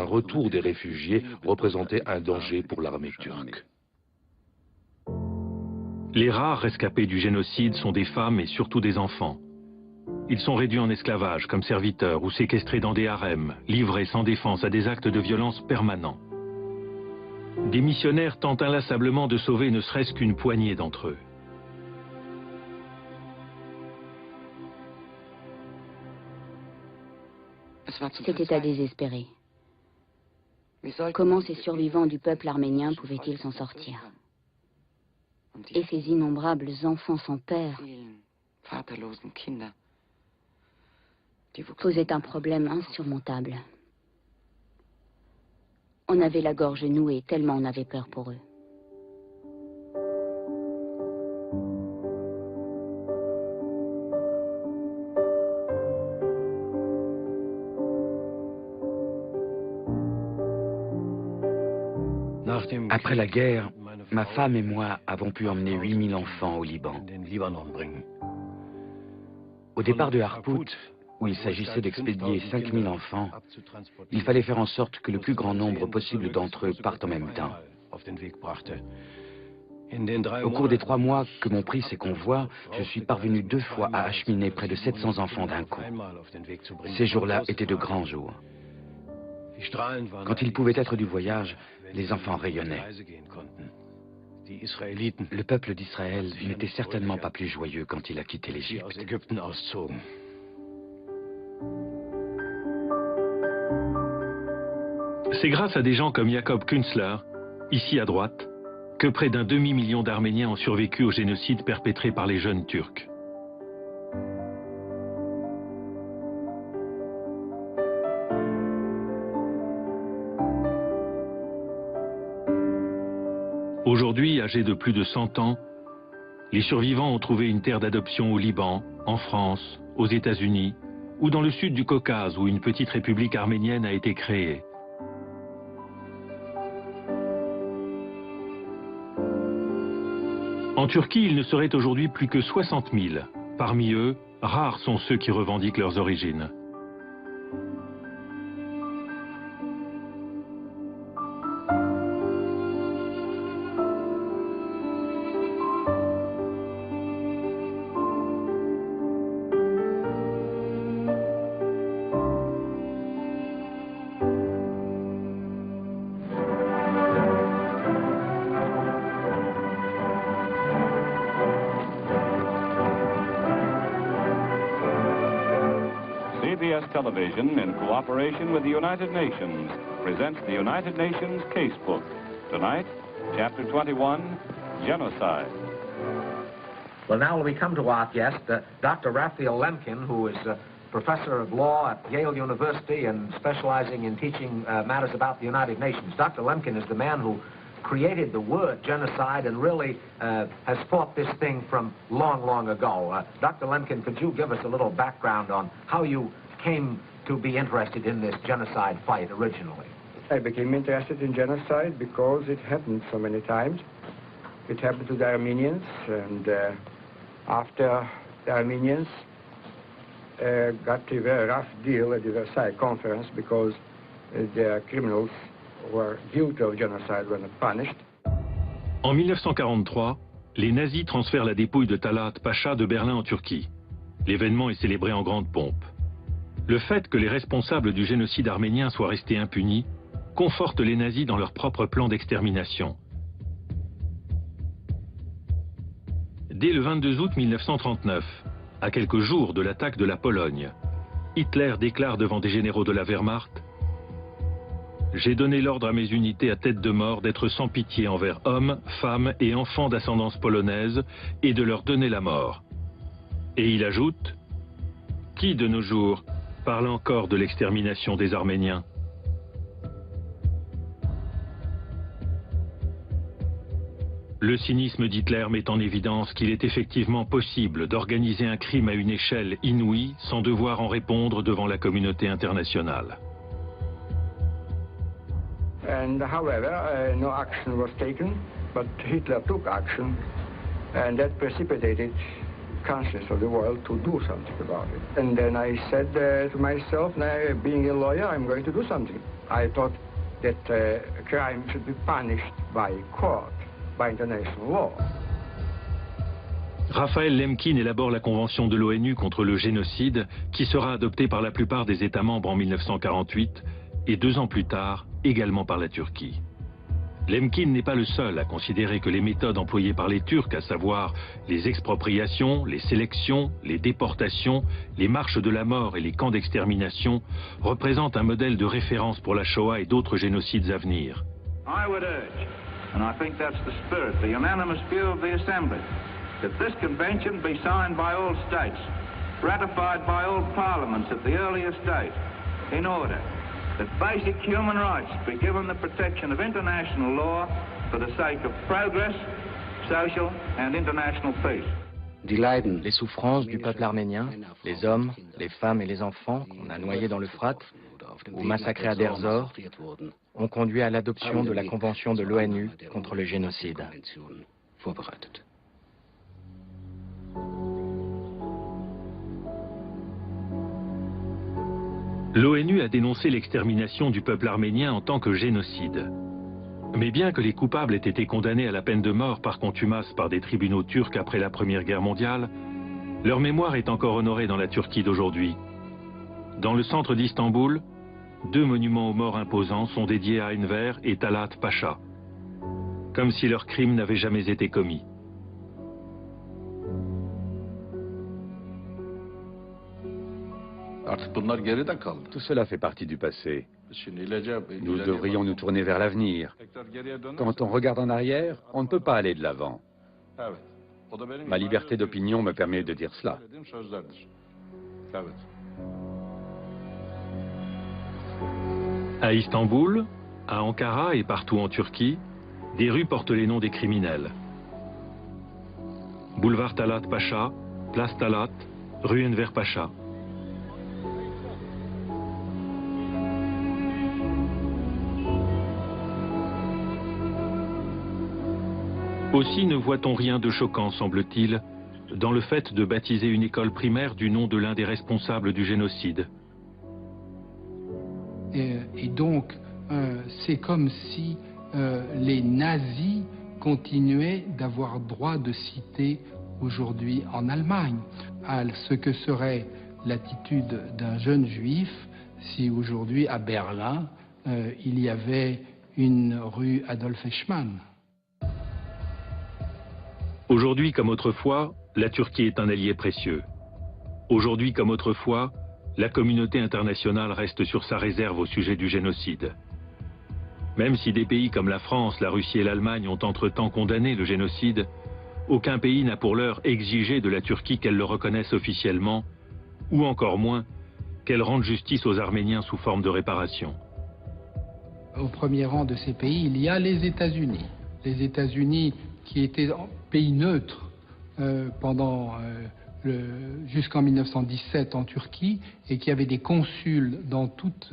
Un retour des réfugiés représentait un danger pour l'armée turque. Les rares rescapés du génocide sont des femmes et surtout des enfants. Ils sont réduits en esclavage comme serviteurs ou séquestrés dans des harems, livrés sans défense à des actes de violence permanents. Des missionnaires tentent inlassablement de sauver ne serait-ce qu'une poignée d'entre eux. C'était à désespérer. Comment ces survivants du peuple arménien pouvaient-ils s'en sortir? Et ces innombrables enfants sans père posaient un problème insurmontable. On avait la gorge nouée tellement on avait peur pour eux. Après la guerre, ma femme et moi avons pu emmener 8000 enfants au Liban. Au départ de Harpout, où il s'agissait d'expédier 5000 enfants, il fallait faire en sorte que le plus grand nombre possible d'entre eux partent en même temps. Au cours des 3 mois que m'ont pris ces convois, je suis parvenu 2 fois à acheminer près de 700 enfants d'un coup. Ces jours-là étaient de grands jours. Quand il pouvait être du voyage, les enfants rayonnaient. Le peuple d'Israël n'était certainement pas plus joyeux quand il a quitté l'Égypte. C'est grâce à des gens comme Jacob Künzler, ici à droite, que près d'un demi-million d'Arméniens ont survécu au génocide perpétré par les jeunes Turcs. Aujourd'hui, âgés de plus de 100 ans, les survivants ont trouvé une terre d'adoption au Liban, en France, aux États-Unis ou dans le sud du Caucase où une petite république arménienne a été créée. En Turquie, il ne serait aujourd'hui plus que 60 000. Parmi eux, rares sont ceux qui revendiquent leurs origines. CBS Television, in cooperation with the United Nations, presents the United Nations Casebook. Tonight, Chapter 21, Genocide. Well, now we come to our guest, Dr. Raphael Lemkin, who is a professor of law at Yale University and specializing in teaching matters about the United Nations. Dr. Lemkin is the man who created the word genocide and really has fought this thing from long, long ago. Dr. Lemkin, could you give us a little background on how you came to be interested in this genocide fight originally? I became interested in genocide because it happened so many times. It happened to the Armenians, and after the Armenians got a very rough deal at the Versailles Conference because their criminals were guilty of genocide when punished. En 1943, les nazis transfèrent la dépouille de Talat Pacha de Berlin en Turquie. L'événement est célébré en grande pompe. Le fait que les responsables du génocide arménien soient restés impunis conforte les nazis dans leur propre plan d'extermination. Dès le 22 août 1939, à quelques jours de l'attaque de la Pologne, Hitler déclare devant des généraux de la Wehrmacht « J'ai donné l'ordre à mes unités à tête de mort d'être sans pitié envers hommes, femmes et enfants d'ascendance polonaise et de leur donner la mort. » Et il ajoute « Qui de nos jours parle encore de l'extermination des Arméniens ?» Le cynisme d'Hitler met en évidence qu'il est effectivement possible d'organiser un crime à une échelle inouïe sans devoir en répondre devant la communauté internationale. And however, no action was taken, but Hitler took action, and that precipitated conscience of the world to do something about it. And then I said to myself, now, being a lawyer, I'm going to do something. I thought that crime should be punished by court, by international law. Raphaël Lemkin élabore la Convention de l'ONU contre le génocide qui sera adoptée par la plupart des États membres en 1948 et 2 ans plus tard, également par la Turquie. Lemkin n'est pas le seul à considérer que les méthodes employées par les Turcs, à savoir les expropriations, les sélections, les déportations, les marches de la mort et les camps d'extermination, représentent un modèle de référence pour la Shoah et d'autres génocides à venir. I would urge, and I think that's the spirit, the unanimous view of the Assembly, that this convention be signed by all states, ratified by all parliaments at the earliest date, in order that basic human rights be given the protection of international law for the sake of progress, social and international peace. Les souffrances du peuple arménien, les hommes, les femmes et les enfants qu'on a noyés dans l'Euphrate ou massacrés à Deir Zor ont conduit à l'adoption de la Convention de l'ONU contre le génocide. L'ONU a dénoncé l'extermination du peuple arménien en tant que génocide. Mais bien que les coupables aient été condamnés à la peine de mort par contumace par des tribunaux turcs après la Première Guerre mondiale, leur mémoire est encore honorée dans la Turquie d'aujourd'hui. Dans le centre d'Istanbul, 2 monuments aux morts imposants sont dédiés à Enver et Talat Pacha, comme si leur crime n'avait jamais été commis. Tout cela fait partie du passé. Nous devrions nous tourner vers l'avenir. Quand on regarde en arrière, on ne peut pas aller de l'avant. Ma liberté d'opinion me permet de dire cela. À Istanbul, à Ankara et partout en Turquie, des rues portent les noms des criminels. Boulevard Talat Pacha, place Talat, rue Enver Pacha. Aussi ne voit-on rien de choquant, semble-t-il, dans le fait de baptiser une école primaire du nom de l'un des responsables du génocide. Et donc, c'est comme si les nazis continuaient d'avoir droit de citer aujourd'hui en Allemagne, à ce que serait l'attitude d'un jeune juif si aujourd'hui à Berlin il y avait une rue Adolf Eichmann. Aujourd'hui comme autrefois, la Turquie est un allié précieux. Aujourd'hui comme autrefois, la communauté internationale reste sur sa réserve au sujet du génocide. Même si des pays comme la France, la Russie et l'Allemagne ont entre-temps condamné le génocide, aucun pays n'a pour l'heure exigé de la Turquie qu'elle le reconnaisse officiellement, ou encore moins, qu'elle rende justice aux Arméniens sous forme de réparation. Au premier rang de ces pays, il y a les États-Unis. Les États-Unis qui étaient pays neutre jusqu'en 1917 en Turquie et qui avaient des consuls dans toute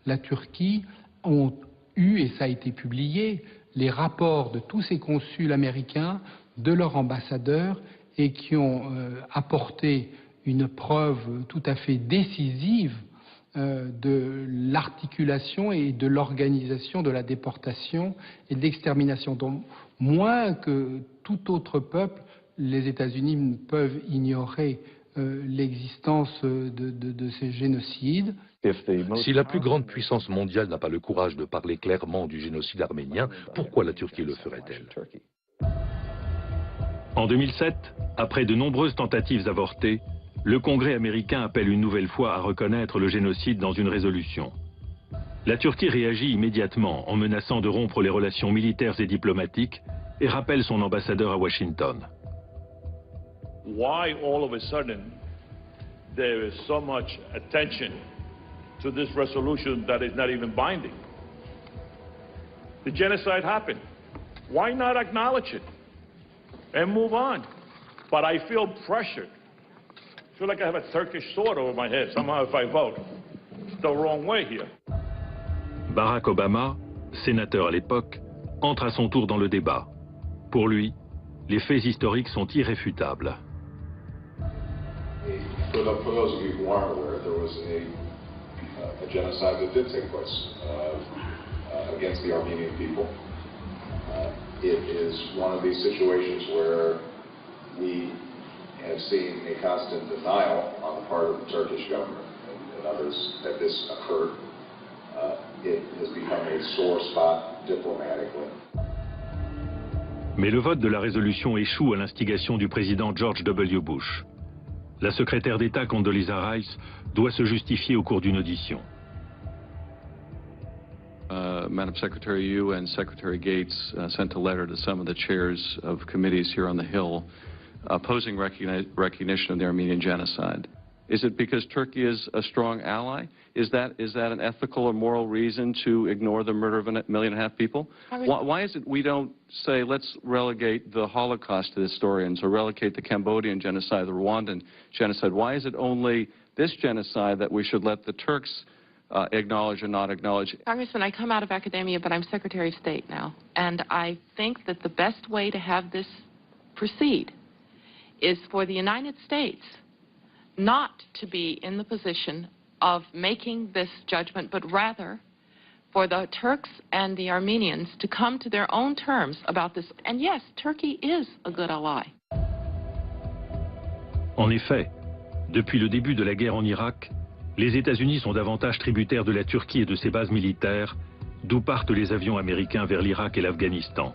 la Turquie, ont eu, et ça a été publié, les rapports de tous ces consuls américains, de leurs ambassadeurs, et qui ont apporté une preuve tout à fait décisive de l'articulation et de l'organisation de la déportation et de l'extermination. Donc, moins que tout autre peuple, les États-Unis ne peuvent ignorer l'existence de ces génocides. Si la plus grande puissance mondiale n'a pas le courage de parler clairement du génocide arménien, pourquoi la Turquie le ferait-elle? En 2007, après de nombreuses tentatives avortées, le Congrès américain appelle une nouvelle fois à reconnaître le génocide dans une résolution. La Turquie réagit immédiatement en menaçant de rompre les relations militaires et diplomatiques et rappelle son ambassadeur à Washington. Why all of a sudden there is so much attention to this resolution that is not even binding? The genocide happened. Why not acknowledge it and move on? But I feel pressured. I feel like I have a Turkish sword over my head. Somehow if I vote, it's the wrong way here. Barack Obama, sénateur à l'époque, entre à son tour dans le débat. Pour lui, les faits historiques sont irréfutables. For those of you who aren't aware, there was a genocide that did take place against the Armenian people. It is one of these situations where we have seen a constant denial on the part of the Turkish government and others that this occurred. It has become a sore spot diplomatically. Mais le vote de la résolution échoue à l'instigation du président George W. Bush. La secrétaire d'État Condoleezza Rice doit se justifier au cours d'une audition. Madam Secretary, you and Secretary Gates sent a letter to some of the chairs of committees here on the Hill opposing recognition of the Armenian genocide. Is it because Turkey is a strong ally? Is that an ethical or moral reason to ignore the murder of 1.5 million people? Why is it we don't say, let's relegate the Holocaust to the historians or relegate the Cambodian genocide, the Rwandan genocide? Why is it only this genocide that we should let the Turks acknowledge or not acknowledge? Congressman, I come out of academia, but I'm Secretary of State now. And I think that the best way to have this proceed is for the United States not to be in the position of making this judgment, but rather for the Turks and the Armenians to come to their own terms about this. And yes, Turkey is a good ally. En effet, depuis le début de la guerre en Irak, les États-Unis sont davantage tributaires de la Turquie et de ses bases militaires, d'où partent les avions américains vers l'Irak et l'Afghanistan.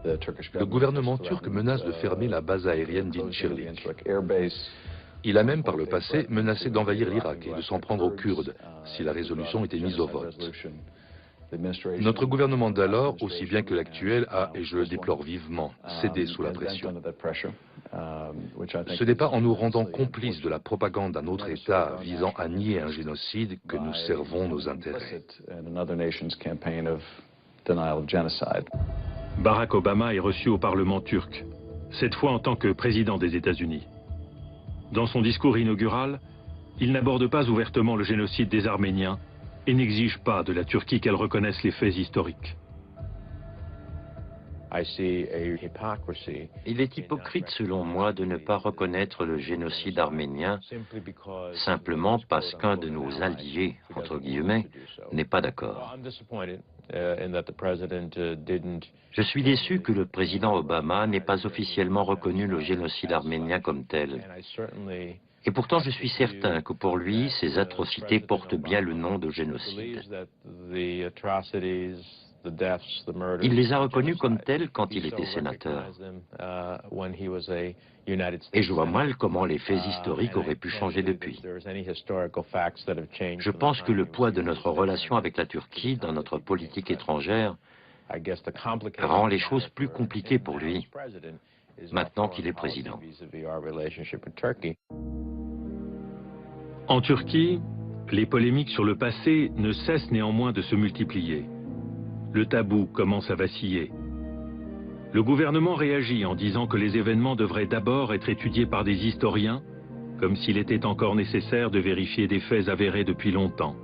Le gouvernement turc menace de fermer la base aérienne d'Incirlik. Il a même par le passé menacé d'envahir l'Irak et de s'en prendre aux Kurdes si la résolution était mise au vote. Notre gouvernement d'alors, aussi bien que l'actuel, a, et je le déplore vivement, cédé sous la pression. Ce n'est pas en nous rendant complices de la propagande d'un autre État visant à nier un génocide que nous servons nos intérêts. Barack Obama est reçu au Parlement turc, cette fois en tant que président des États-Unis. Dans son discours inaugural, il n'aborde pas ouvertement le génocide des Arméniens et n'exige pas de la Turquie qu'elle reconnaisse les faits historiques. Il est hypocrite selon moi de ne pas reconnaître le génocide arménien simplement parce qu'un de nos alliés, entre guillemets, n'est pas d'accord. Je suis déçu que le président Obama n'ait pas officiellement reconnu le génocide arménien comme tel. Et pourtant je suis certain que pour lui, ces atrocités portent bien le nom de génocide. Il les a reconnus comme tels quand il était sénateur. Et je vois mal comment les faits historiques auraient pu changer depuis. Je pense que le poids de notre relation avec la Turquie dans notre politique étrangère rend les choses plus compliquées pour lui, maintenant qu'il est président. En Turquie, les polémiques sur le passé ne cessent néanmoins de se multiplier. Le tabou commence à vaciller. Le gouvernement réagit en disant que les événements devraient d'abord être étudiés par des historiens, comme s'il était encore nécessaire de vérifier des faits avérés depuis longtemps.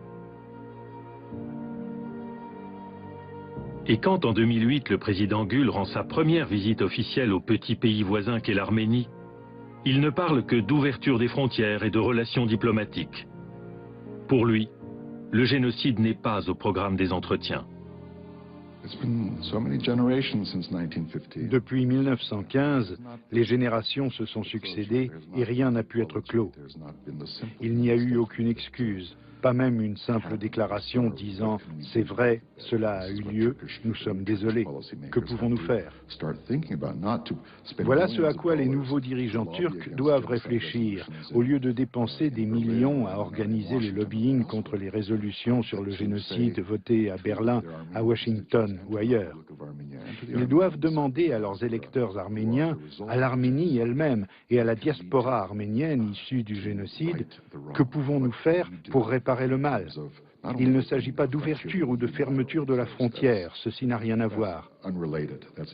Et quand en 2008 le président Gül rend sa première visite officielle au petit pays voisin qu'est l'Arménie, il ne parle que d'ouverture des frontières et de relations diplomatiques. Pour lui, le génocide n'est pas au programme des entretiens. Depuis 1915, les générations se sont succédées et rien n'a pu être clos. Il n'y a eu aucune excuse, pas même une simple déclaration disant « c'est vrai, cela a eu lieu, nous sommes désolés, que pouvons-nous faire ?» Voilà ce à quoi les nouveaux dirigeants turcs doivent réfléchir, au lieu de dépenser des millions à organiser le lobbying contre les résolutions sur le génocide votées à Berlin, à Washington ou ailleurs. Ils doivent demander à leurs électeurs arméniens, à l'Arménie elle-même et à la diaspora arménienne issue du génocide, que pouvons-nous faire pour réparer le mal? Il ne s'agit pas d'ouverture ou de fermeture de la frontière, ceci n'a rien à voir.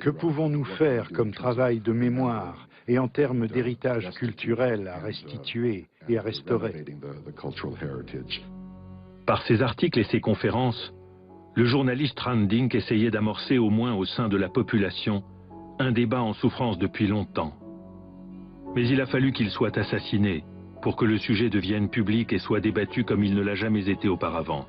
Que pouvons-nous faire comme travail de mémoire et en termes d'héritage culturel à restituer et à restaurer? Par ses articles et ses conférences, le journaliste Hrant Dink essayait d'amorcer au moins au sein de la population un débat en souffrance depuis longtemps. Mais il a fallu qu'il soit assassiné pour que le sujet devienne public et soit débattu comme il ne l'a jamais été auparavant.